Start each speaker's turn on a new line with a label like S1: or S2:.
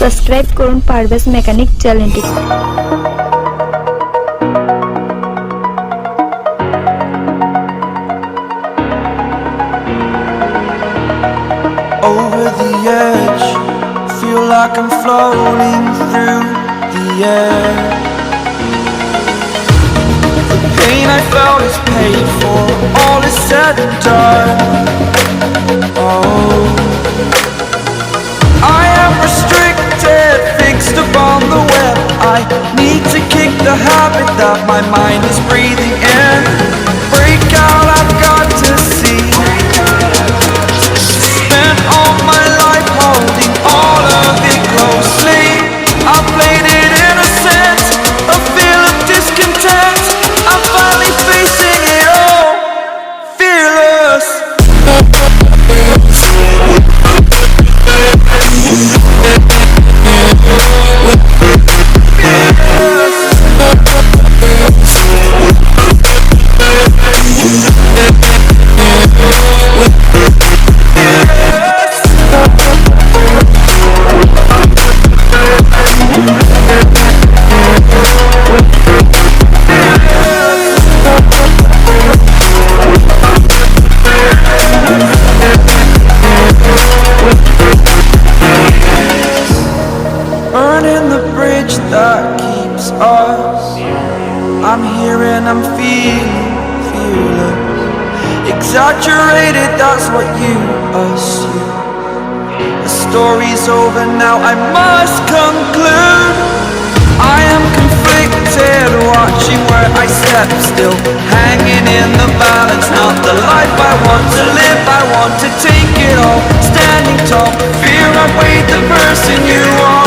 S1: Subscribe করুন Parvez mechanic চ্যানেলটি।
S2: Over the edge, feel like I'm floating through the air. The pain I felt is paid for, all is said and done. Oh, I am restricted, fixed upon the web. I need to kick the habit that my mind is breathing in. Break out, I've got to see. Spent all my life holding all of it closely. I played it innocent, a feel of discontent. I'm finally facing it all, fearless. Burning the bridge that keeps us. I'm here and I'm feeling fearless. Exaggerated, that's what you assume. The story's over now, I must conclude. I am conflicted, watching where I step still, hanging in the balance. Not the life I want to live, I want to take it all. Standing tall, fear I weighed the person you are.